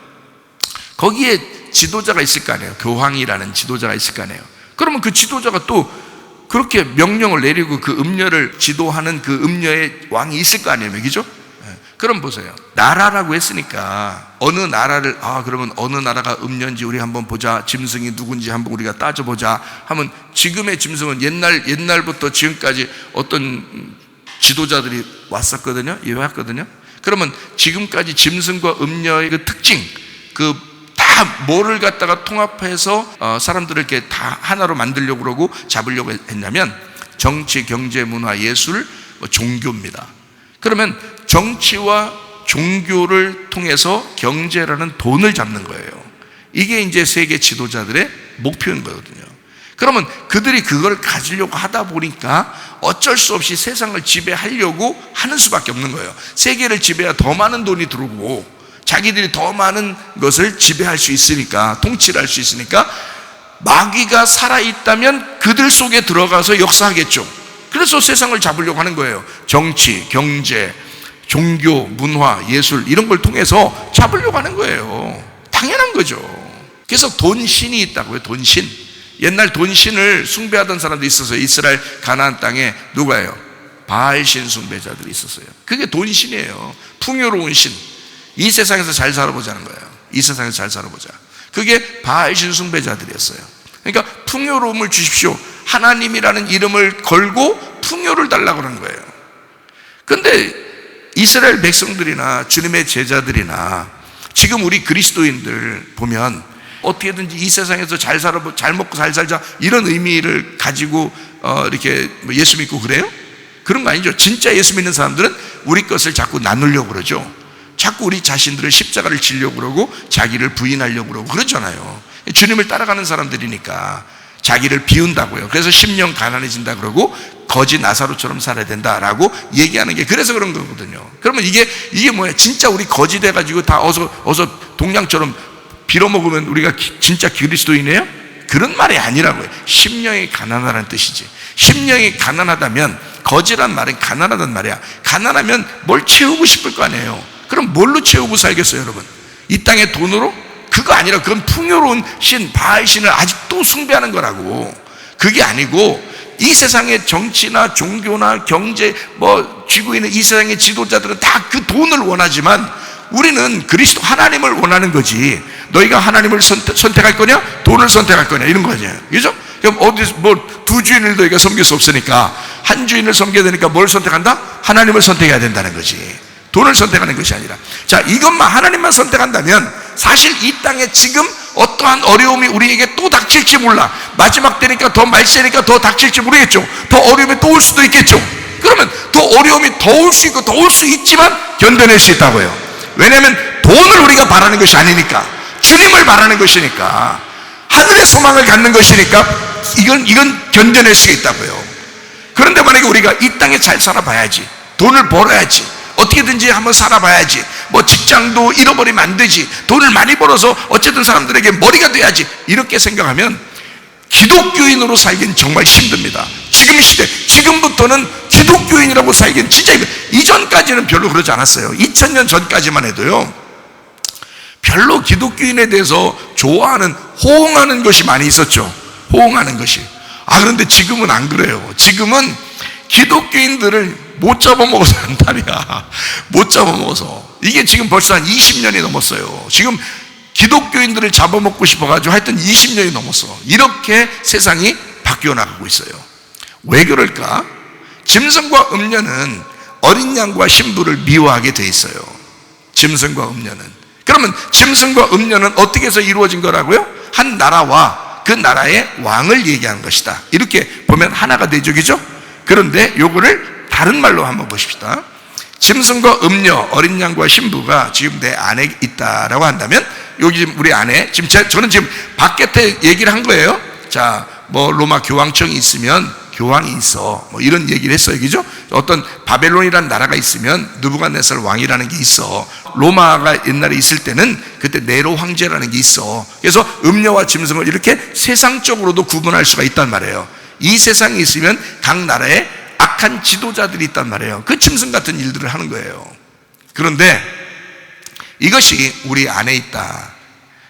거기에 지도자가 있을 거 아니에요. 교황이라는 지도자가 있을 거 아니에요. 그러면 그 지도자가 또 그렇게 명령을 내리고 그 음녀를 지도하는 그 음녀의 왕이 있을 거 아니에요. 그죠? 그럼 보세요. 나라라고 했으니까 어느 나라를, 그러면 어느 나라가 음녀인지 우리 한번 보자. 짐승이 누군지 한번 우리가 따져보자 하면, 지금의 짐승은 옛날부터 지금까지 어떤 지도자들이 왔었거든요. 이해왔거든요. 그러면 지금까지 짐승과 음녀의 그 특징, 다 뭐를 갖다가 통합해서 사람들을 이렇게 다 하나로 만들려고 그러고 잡으려고 했냐면, 정치, 경제, 문화, 예술, 종교입니다. 그러면 정치와 종교를 통해서 경제라는 돈을 잡는 거예요. 이게 이제 세계 지도자들의 목표인 거거든요. 그러면 그들이 그걸 가지려고 하다 보니까 어쩔 수 없이 세상을 지배하려고 하는 수밖에 없는 거예요. 세계를 지배해야 더 많은 돈이 들어오고 자기들이 더 많은 것을 지배할 수 있으니까, 통치를 할 수 있으니까 마귀가 살아있다면 그들 속에 들어가서 역사하겠죠. 그래서 세상을 잡으려고 하는 거예요. 정치, 경제, 종교, 문화, 예술, 이런 걸 통해서 잡으려고 하는 거예요. 당연한 거죠. 그래서 돈신이 있다고요. 돈신. 옛날 돈신을 숭배하던 사람도 있었어요. 이스라엘 가나안 땅에 누가요? 바알신 숭배자들이 있었어요. 그게 돈신이에요. 풍요로운 신. 이 세상에서 잘 살아보자는 거예요. 이 세상에서 잘 살아보자. 그게 바알신 숭배자들이었어요. 그러니까 풍요로움을 주십시오. 하나님이라는 이름을 걸고 풍요를 달라고 하는 거예요. 그런데 이스라엘 백성들이나 주님의 제자들이나 지금 우리 그리스도인들 보면 어떻게든지 이 세상에서 잘 먹고 잘 살자, 이런 의미를 가지고 이렇게 예수 믿고 그래요? 그런 거 아니죠. 진짜 예수 믿는 사람들은 우리 것을 자꾸 나누려고 그러죠. 자꾸 우리 자신들을 십자가를 지려고 그러고 자기를 부인하려고 그러고 그러잖아요. 주님을 따라가는 사람들이니까 자기를 비운다고요. 그래서 심령 가난해진다 그러고 거지 나사로처럼 살아야 된다라고 얘기하는 게 그래서 그런 거거든요. 그러면 이게 뭐야? 진짜 우리 거지 돼가지고 다 어서 동양처럼 빌어먹으면 우리가 진짜 그리스도인이에요? 그런 말이 아니라고요. 심령이 가난하다는 뜻이지. 심령이 가난하다면, 거지란 말은 가난하단 말이야. 가난하면 뭘 채우고 싶을 거 아니에요. 그럼 뭘로 채우고 살겠어요, 여러분? 이 땅의 돈으로? 그거 아니라 그건 풍요로운 신, 바알 신을 아직도 숭배하는 거라고. 그게 아니고 이 세상의 정치나 종교나 경제 쥐고 있는 이 세상의 지도자들은 다 그 돈을 원하지만 우리는 그리스도 하나님을 원하는 거지. 너희가 하나님을 선택할 거냐? 돈을 선택할 거냐? 이런 거지. 그죠? 그럼 어디서 두 주인을 너희가 섬길 수 없으니까 한 주인을 섬겨야 되니까 뭘 선택한다? 하나님을 선택해야 된다는 거지. 돈을 선택하는 것이 아니라. 자, 이것만 하나님만 선택한다면 사실 이 땅에 지금 어떠한 어려움이 우리에게 또 닥칠지 몰라. 마지막 때니까 더 말세니까 더 닥칠지 모르겠죠. 더 어려움이 또 올 수도 있겠죠. 그러면 더 어려움이 더 올 수 있고 더 올 수 있지만 견뎌낼 수 있다고요. 왜냐하면 돈을 우리가 바라는 것이 아니니까, 주님을 바라는 것이니까, 하늘의 소망을 갖는 것이니까 이건 견뎌낼 수가 있다고요. 그런데 만약에 우리가 이 땅에 잘 살아봐야지, 돈을 벌어야지, 어떻게든지 한번 살아봐야지, 직장도 잃어버리면 안 되지, 돈을 많이 벌어서 어쨌든 사람들에게 머리가 돼야지, 이렇게 생각하면 기독교인으로 살기는 정말 힘듭니다. 지금 시대, 지금부터는 기독교인이라고 살기는 진짜 이전까지는 별로 그러지 않았어요. 2000년 전까지만 해도요, 별로 기독교인에 대해서 좋아하는, 호응하는 것이 많이 있었죠. 호응하는 것이. 그런데 지금은 안 그래요. 지금은 기독교인들을 못 잡아먹어서 한다니야. 못 잡아먹어서. 이게 지금 벌써 한 20년이 넘었어요. 지금 기독교인들을 잡아먹고 싶어가지고 하여튼 20년이 넘었어. 이렇게 세상이 바뀌어 나가고 있어요. 왜 그럴까? 짐승과 음녀는 어린 양과 신부를 미워하게 돼 있어요. 짐승과 음녀는. 그러면 짐승과 음녀는 어떻게 해서 이루어진 거라고요? 한 나라와 그 나라의 왕을 얘기하는 것이다. 이렇게 보면 하나가 되죠, 그죠? 그런데 요거를 다른 말로 한번 보십시다. 짐승과 음녀, 어린 양과 신부가 지금 내 안에 있다라고 한다면, 여기 지금 우리 안에, 저는 지금 바깥에 얘기를 한 거예요. 자, 로마 교황청이 있으면 교황이 있어. 이런 얘기를 했어요. 그죠? 어떤 바벨론이라는 나라가 있으면 느부갓네살 왕이라는 게 있어. 로마가 옛날에 있을 때는 그때 네로 황제라는 게 있어. 그래서 음녀와 짐승을 이렇게 세상적으로도 구분할 수가 있단 말이에요. 이 세상에 있으면 각 나라에 악한 지도자들이 있단 말이에요. 그 짐승 같은 일들을 하는 거예요. 그런데 이것이 우리 안에 있다.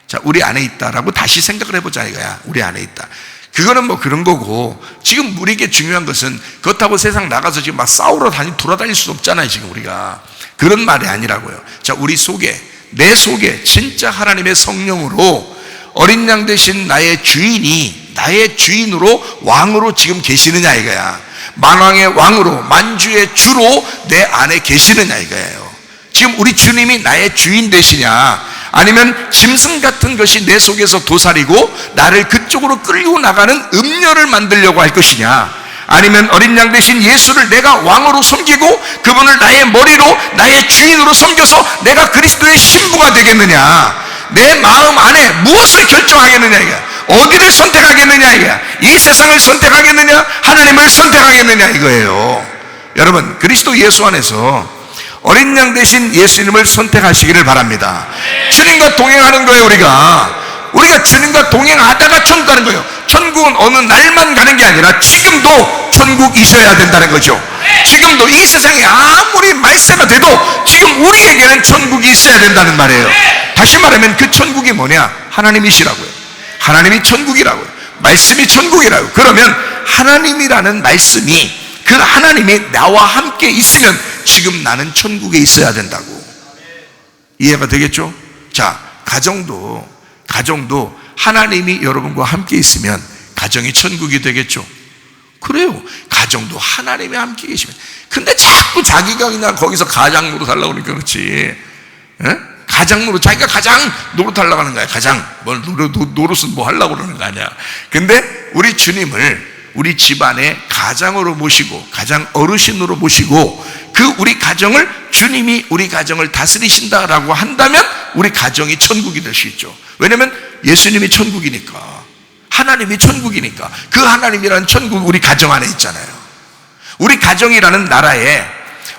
자, 우리 안에 있다라고 다시 생각을 해보자 이거야. 우리 안에 있다. 그거는 그런 거고, 지금 우리에게 중요한 것은 그렇다고 세상 나가서 지금 막 싸우러 돌아다닐 수 없잖아요. 지금 우리가 그런 말이 아니라고요. 자, 우리 속에, 내 속에 진짜 하나님의 성령으로 어린 양 대신 나의 주인이 나의 주인으로 왕으로 지금 계시느냐 이거야. 만왕의 왕으로, 만주의 주로 내 안에 계시느냐 이거예요. 지금 우리 주님이 나의 주인 되시냐, 아니면 짐승 같은 것이 내 속에서 도사리고 나를 그쪽으로 끌고 나가는 음녀를 만들려고 할 것이냐, 아니면 어린 양 대신 예수를 내가 왕으로 섬기고 그분을 나의 머리로, 나의 주인으로 섬겨서 내가 그리스도의 신부가 되겠느냐, 내 마음 안에 무엇을 결정하겠느냐 이거야. 어디를 선택하겠느냐 이거야. 이 세상을 선택하겠느냐, 하나님을 선택하겠느냐 이거예요. 여러분, 그리스도 예수 안에서 어린 양 대신 예수님을 선택하시기를 바랍니다. 주님과 동행하는 거예요. 우리가 주님과 동행하다가 천국 가는 거예요. 천국은 어느 날만 가는 게 아니라 지금도 천국 있어야 된다는 거죠. 지금도 이 세상에 아무리 말세가 돼도 지금 우리에게는 천국이 있어야 된다는 말이에요. 다시 말하면 그 천국이 뭐냐? 하나님이시라고요. 하나님이 천국이라고요. 말씀이 천국이라고요. 그러면 하나님이라는 말씀이, 그 하나님이 나와 함께 있으면 지금 나는 천국에 있어야 된다고. 이해가 되겠죠? 자, 가정도 하나님이 여러분과 함께 있으면 가정이 천국이 되겠죠? 그래요. 가정도 하나님이 함께 계시면. 근데 자꾸 자기가 그냥 거기서 가장 노릇하려고 그러니까 그렇지. 에? 가장 자기가 가장 노릇하려고 하는 거야. 가장. 노릇은 하려고 그러는 거 아니야. 근데 우리 주님을 우리 집안의 가장으로 모시고, 가장 어르신으로 모시고, 그 우리 가정을, 주님이 우리 가정을 다스리신다라고 한다면 우리 가정이 천국이 될 수 있죠. 왜냐면 예수님이 천국이니까, 하나님이 천국이니까. 그 하나님이라는 천국 우리 가정 안에 있잖아요. 우리 가정이라는 나라에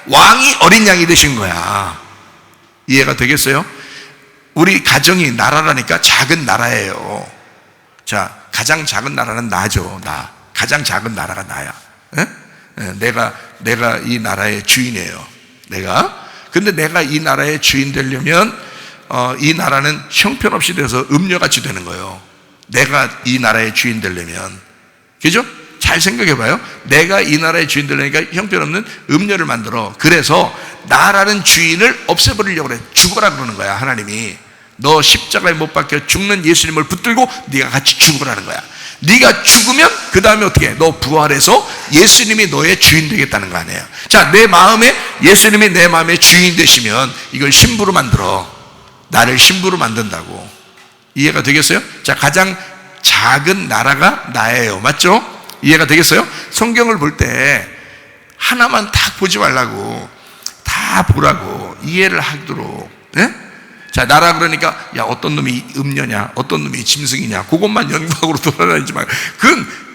왕이 어린 양이 되신 거야. 이해가 되겠어요? 우리 가정이 나라라니까 작은 나라예요. 자, 가장 작은 나라는 나죠. 가장 작은 나라가 나야. 에? 내가 이 나라의 주인이에요. 근데 내가 이 나라의 주인 되려면 이 나라는 형편없이 돼서 음녀같이 되는 거예요. 내가 이 나라의 주인 되려면. 그죠? 잘 생각해 봐요. 내가 이 나라의 주인 되려니까 형편없는 음녀를 만들어. 그래서 나라는 주인을 없애버리려고 그래. 죽어라 그러는 거야, 하나님이. 너 십자가에 못 박혀 죽는 예수님을 붙들고 네가 같이 죽으라는 거야. 네가 죽으면 그 다음에 어떻게 해? 너 부활해서 예수님이 너의 주인 되겠다는 거 아니에요. 자, 내 마음에 예수님이 내 마음의 주인 되시면 이걸 신부로 만들어. 나를 신부로 만든다고. 이해가 되겠어요? 자, 가장 작은 나라가 나예요. 맞죠? 이해가 되겠어요? 성경을 볼 때 하나만 딱 보지 말라고, 다 보라고, 이해를 하도록. 네? 자, 나라 그러니까 야, 어떤 놈이 음녀냐, 어떤 놈이 짐승이냐, 그것만 연구하고 돌아다니지 말고.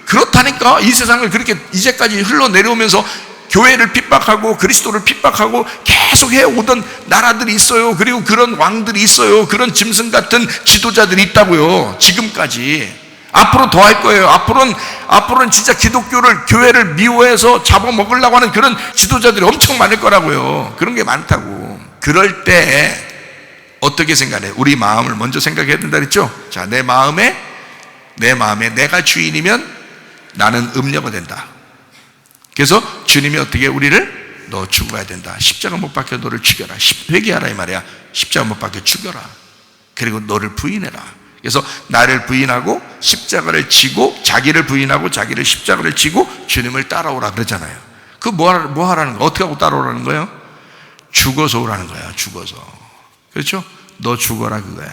그렇다니까. 이 세상을 그렇게 이제까지 흘러내려오면서 교회를 핍박하고 그리스도를 핍박하고 계속 해오던 나라들이 있어요. 그리고 그런 왕들이 있어요. 그런 짐승 같은 지도자들이 있다고요. 지금까지. 앞으로 더 할 거예요. 앞으로는 진짜 기독교를, 교회를 미워해서 잡아먹으려고 하는 그런 지도자들이 엄청 많을 거라고요. 그런 게 많다고. 그럴 때 어떻게 생각해? 우리 마음을 먼저 생각해야 된다 그랬죠? 자, 내 마음에 내가 주인이면 나는 음녀가 된다. 그래서 주님이 어떻게 우리를 너 죽어야 된다. 십자가 못 박혀 너를 죽여라. 회개하라 이 말이야. 십자가 못 박혀 죽여라. 그리고 너를 부인해라. 그래서 나를 부인하고 십자가를 지고, 자기를 부인하고 자기를 십자가를 지고 주님을 따라오라 그러잖아요. 그 뭐 하라는 거야? 어떻게 하고 따라오라는 거예요? 죽어서 오라는 거야. 죽어서. 그렇죠? 너 죽어라 그거야.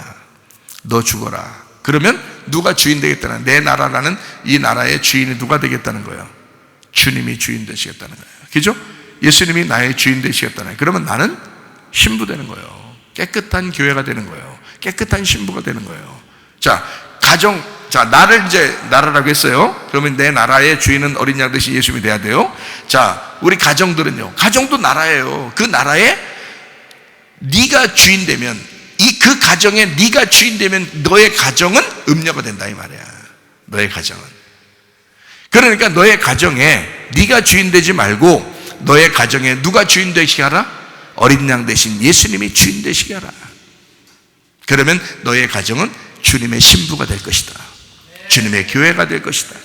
너 죽어라. 그러면 누가 주인 되겠다는, 내 나라라는 이 나라의 주인이 누가 되겠다는 거예요? 주님이 주인 되시겠다는 거예요. 그죠? 예수님이 나의 주인 되시겠다는 거예요. 그러면 나는 신부 되는 거예요. 깨끗한 교회가 되는 거예요. 깨끗한 신부가 되는 거예요. 자, 나를 이제 나라라고 했어요. 그러면 내 나라의 주인은 어린 양 대신 예수님이 돼야 돼요. 자, 우리 가정들은요. 가정도 나라예요. 그 나라에 네가 주인 되면, 그 가정에 네가 주인 되면 너의 가정은 음녀가 된다 이 말이야. 너의 가정은. 그러니까 너의 가정에 네가 주인 되지 말고 너의 가정에 누가 주인 되시게 하라? 어린 양 대신 예수님이 주인 되시게 하라. 그러면 너의 가정은 주님의 신부가 될 것이다. 주님의 교회가 될 것이다.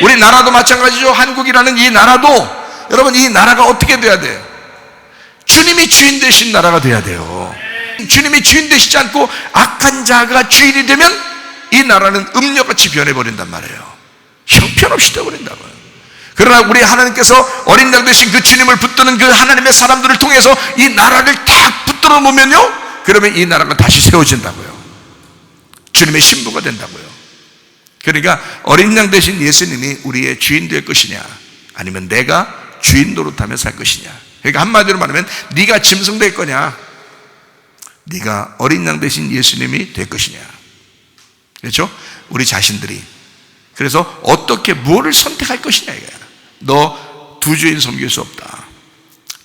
우리 나라도 마찬가지죠. 한국이라는 이 나라도, 여러분, 이 나라가 어떻게 돼야 돼요? 주님이 주인 되신 나라가 돼야 돼요. 주님이 주인 되시지 않고 악한 자가 주인이 되면 이 나라는 음녀같이 변해버린단 말이에요. 형편없이 되어버린다고요. 그러나 우리 하나님께서 어린 양 되신 그 주님을 붙드는 그 하나님의 사람들을 통해서 이 나라를 딱 붙들어 놓으면요, 그러면 이 나라가 다시 세워진다고요. 주님의 신부가 된다고요. 그러니까 어린 양 되신 예수님이 우리의 주인 될 것이냐, 아니면 내가 주인 노릇하며 살 것이냐. 그러니까 한마디로 말하면 네가 짐승 될 거냐, 네가 어린 양 되신 예수님이 될 것이냐. 그렇죠? 우리 자신들이. 그래서 어떻게 뭐를 선택할 것이냐 이거야. 너 두 주인 섬길 수 없다.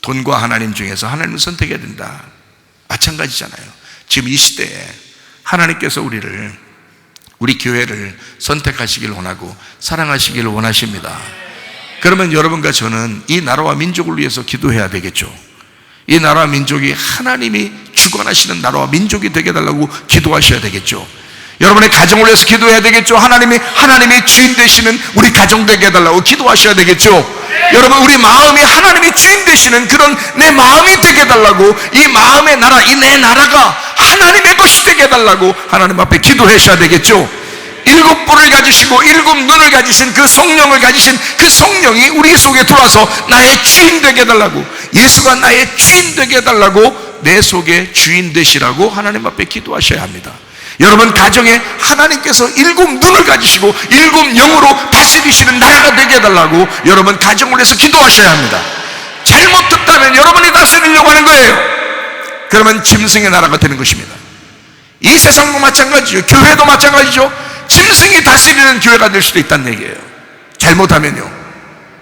돈과 하나님 중에서 하나님을 선택해야 된다. 마찬가지잖아요. 지금 이 시대에 하나님께서 우리 교회를 선택하시길 원하고 사랑하시기를 원하십니다. 그러면 여러분과 저는 이 나라와 민족을 위해서 기도해야 되겠죠. 이 나라와 민족이 하나님이 주관하시는 나라와 민족이 되게 해달라고 기도하셔야 되겠죠. 여러분의 가정을 위해서 기도해야 되겠죠. 하나님이 주인 되시는 우리 가정 되게 해달라고 기도하셔야 되겠죠. 여러분, 우리 마음이 하나님이 주인 되시는 그런 내 마음이 되게 해달라고, 이 마음의 나라, 이 내 나라가 하나님의 것이 되게 해달라고 하나님 앞에 기도하셔야 되겠죠. 일곱 뿔을 가지시고 일곱 눈을 가지신 그 성령을 가지신 그 성령이 우리 속에 들어와서 나의 주인 되게 해달라고, 예수가 나의 주인 되게 해달라고 내 속에 주인 되시라고 하나님 앞에 기도하셔야 합니다. 여러분 가정에 하나님께서 일곱 눈을 가지시고 일곱 영으로 다스리시는 나라가 되게 해달라고 여러분 가정을 위해서 기도하셔야 합니다. 잘못 듣다면 여러분이 다스리려고 하는 거예요. 그러면 짐승의 나라가 되는 것입니다. 이 세상도 마찬가지죠. 교회도 마찬가지죠. 짐승이 다스리는 교회가 될 수도 있다는 얘기예요. 잘못하면요.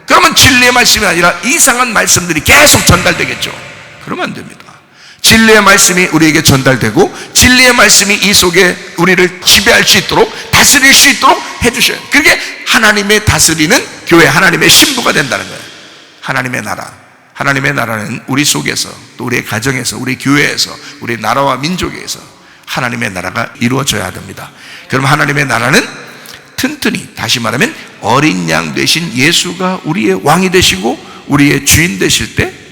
그러면 진리의 말씀이 아니라 이상한 말씀들이 계속 전달되겠죠. 그러면 안 됩니다. 진리의 말씀이 우리에게 전달되고 진리의 말씀이 이 속에 우리를 지배할 수 있도록 다스릴 수 있도록 해주셔요. 그게 하나님의 다스리는 교회, 하나님의 신부가 된다는 거예요. 하나님의 나라. 하나님의 나라는 우리 속에서, 또 우리의 가정에서, 우리 교회에서, 우리 나라와 민족에서 하나님의 나라가 이루어져야 됩니다. 그럼 하나님의 나라는 튼튼히, 다시 말하면 어린 양 되신 예수가 우리의 왕이 되시고 우리의 주인 되실 때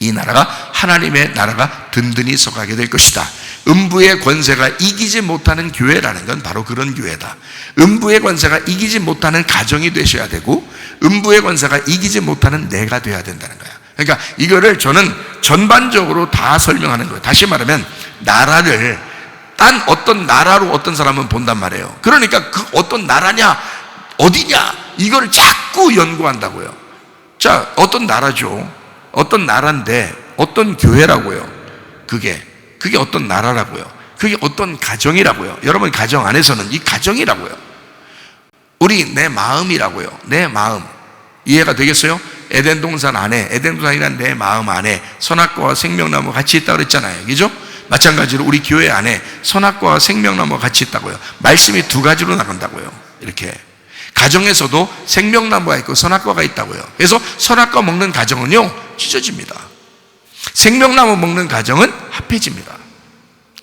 이 나라가, 하나님의 나라가 든든히 서가게 될 것이다. 음부의 권세가 이기지 못하는 교회라는 건 바로 그런 교회다. 음부의 권세가 이기지 못하는 가정이 되셔야 되고, 음부의 권세가 이기지 못하는 내가 되어야 된다는 거야. 그러니까 이거를 저는 전반적으로 다 설명하는 거예요. 다시 말하면 나라를 딴 어떤 나라로 어떤 사람은 본단 말이에요. 그러니까 그 어떤 나라냐, 어디냐, 이걸 자꾸 연구한다고요. 자, 어떤 나라죠. 어떤 나라인데 어떤 교회라고요. 그게 어떤 나라라고요. 그게 어떤 가정이라고요. 여러분 가정 안에서는 이 가정이라고요. 내 마음이라고요. 내 마음. 이해가 되겠어요? 에덴 동산 안에, 에덴 동산이란 내 마음 안에 선악과와 생명나무가 같이 있다고 그랬잖아요. 그죠? 마찬가지로 우리 교회 안에 선악과와 생명나무가 같이 있다고요. 말씀이 두 가지로 나간다고요. 이렇게 가정에서도 생명나무가 있고 선악과가 있다고요. 그래서 선악과 먹는 가정은요 찢어집니다. 생명나무 먹는 가정은 합해집니다.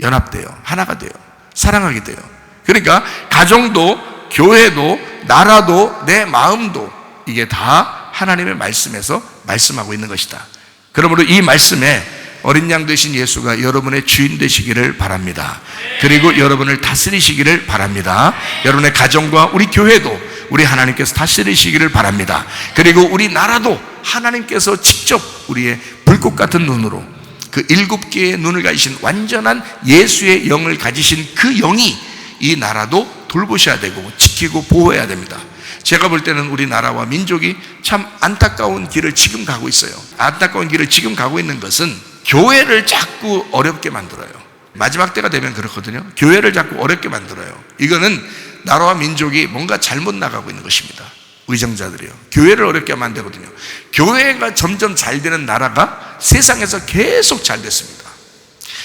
연합돼요. 하나가 돼요. 사랑하게 돼요. 그러니까 가정도, 교회도, 나라도, 내 마음도 이게 다 하나님의 말씀에서 말씀하고 있는 것이다. 그러므로 이 말씀에 어린 양 되신 예수가 여러분의 주인 되시기를 바랍니다. 그리고 여러분을 다스리시기를 바랍니다. 여러분의 가정과 우리 교회도 우리 하나님께서 다스리시기를 바랍니다. 그리고 우리 나라도 하나님께서 직접 우리의 불꽃 같은 눈으로, 그 7개의 눈을 가지신 완전한 예수의 영을 가지신 그 영이 이 나라도 돌보셔야 되고 지키고 보호해야 됩니다. 제가 볼 때는 우리나라와 민족이 참 안타까운 길을 지금 가고 있어요. 안타까운 길을 지금 가고 있는 것은 교회를 자꾸 어렵게 만들어요. 마지막 때가 되면 그렇거든요. 교회를 자꾸 어렵게 만들어요. 이거는 나라와 민족이 뭔가 잘못 나가고 있는 것입니다. 의정자들이요. 교회를 어렵게 만들거든요. 교회가 점점 잘 되는 나라가 세상에서 계속 잘 됐습니다.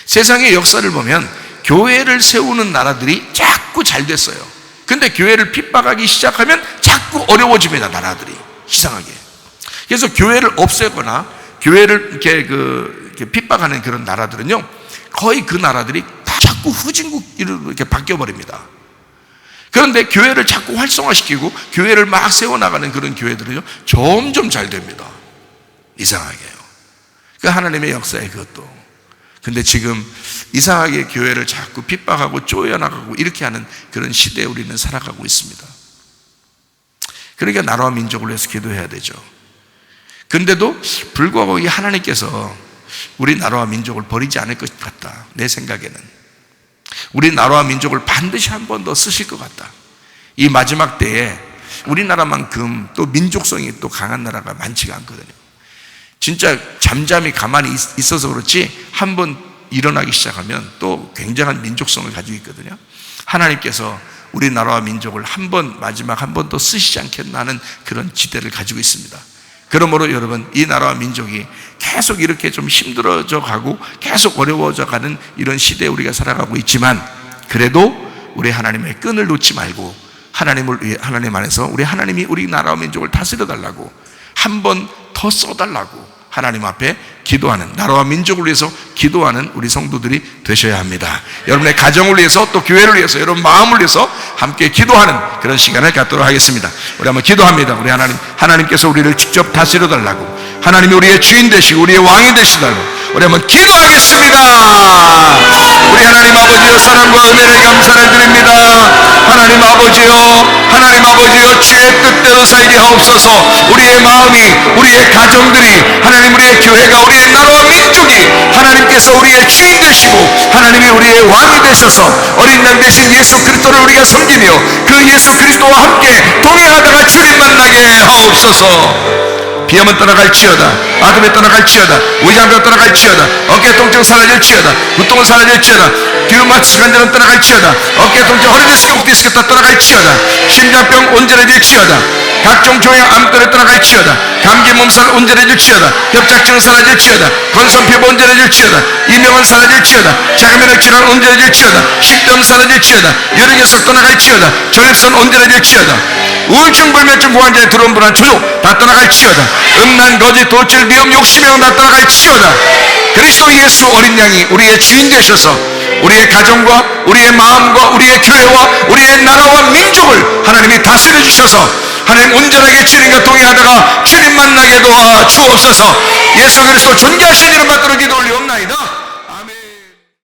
세상의 역사를 보면 교회를 세우는 나라들이 자꾸 잘 됐어요. 근데 교회를 핍박하기 시작하면 자꾸 어려워집니다. 나라들이 이상하게. 그래서 교회를 없애거나 교회를 이렇게 핍박하는 그런 나라들은요, 거의 그 나라들이 다 자꾸 후진국으로 이렇게 바뀌어버립니다. 그런데 교회를 자꾸 활성화시키고 교회를 막 세워나가는 그런 교회들은요 점점 잘 됩니다. 이상하게요. 그 하나님의 역사에 그것도. 근데 지금 이상하게 교회를 자꾸 핍박하고 쪼여나가고 이렇게 하는 그런 시대에 우리는 살아가고 있습니다. 그러니까 나라와 민족을 위해서 기도해야 되죠. 근데도 불구하고 이 하나님께서 우리 나라와 민족을 버리지 않을 것 같다. 내 생각에는 우리 나라와 민족을 반드시 한 번 더 쓰실 것 같다. 이 마지막 때에 우리나라만큼 또 민족성이 또 강한 나라가 많지가 않거든요. 진짜 잠잠히 가만히 있어서 그렇지 한 번 일어나기 시작하면 또 굉장한 민족성을 가지고 있거든요. 하나님께서 우리나라와 민족을 마지막 한 번 더 쓰시지 않겠나 하는 그런 기대를 가지고 있습니다. 그러므로 여러분, 이 나라와 민족이 계속 이렇게 좀 힘들어져 가고 계속 어려워져 가는 이런 시대에 우리가 살아가고 있지만, 그래도 우리 하나님의 끈을 놓지 말고 하나님 안에서 우리 하나님이 우리 나라와 민족을 다스려 달라고, 한 번 더 써달라고 하나님 앞에 기도하는, 나라와 민족을 위해서 기도하는 우리 성도들이 되셔야 합니다. 여러분의 가정을 위해서, 또 교회를 위해서, 여러분 마음을 위해서 함께 기도하는 그런 시간을 갖도록 하겠습니다. 우리 한번 기도합니다. 우리 하나님께서 우리를 직접 다스려 달라고, 하나님이 우리의 주인 되시고 우리의 왕이 되시달라고 우리 한번 기도하겠습니다. 우리 하나님 아버지여, 사랑과 은혜를 감사를 드립니다. 하나님 아버지여, 주의 뜻대로 살게 하옵소서. 우리의 마음이, 우리의 가정들이, 하나님 우리의 교회가, 우리의 나라와 민족이 하나님께서 우리의 주인 되시고 하나님이 우리의 왕이 되셔서 어린 양 되신 예수 그리스도를 우리가 섬기며 그 예수 그리스도와 함께 동행하다가 주님 만나게 하옵소서. 비염은 떠나갈지어다, 아픔이 떠나갈지어다, 위장병 떠나갈지어다, 어깨 통증 사라질지어다, 두통은 사라질지어다, 류마티스 관절은 떠나갈지어다, 어깨 통증, 허리 디스크, 목 디스크 다 떠나갈지어다, 심장병 온전해질지어다, 각종 종양 암들을 떠나갈지어다, 감기 몸살 온전해질지어다, 협착증 사라질지어다, 건선 피부 온전해질지어다, 이명은 사라질지어다, 자가면역 질환 온전해질지어다, 식도염 사라질지어다, 혈액에서 떠나갈지어다, 전립선 온전해질지어다, 우울증, 불면증, 고환자의 두려움, 불안, 조족 다 떠나갈지어다, 음란, 거짓, 도출, 비염, 욕심형 다 떠나갈지어다. 그리스도 예수 어린 양이 우리의 주인 되셔서 우리의 가정과 우리의 마음과 우리의 교회와 우리의 나라와 민족을 하나님이 다스려 주셔서 하나님 온전하게 주님과 동행하다가 주님 만나게 도와 주옵소서. 예수 그리스도 존귀하신 이름 받들어 기도 올리옵나이다.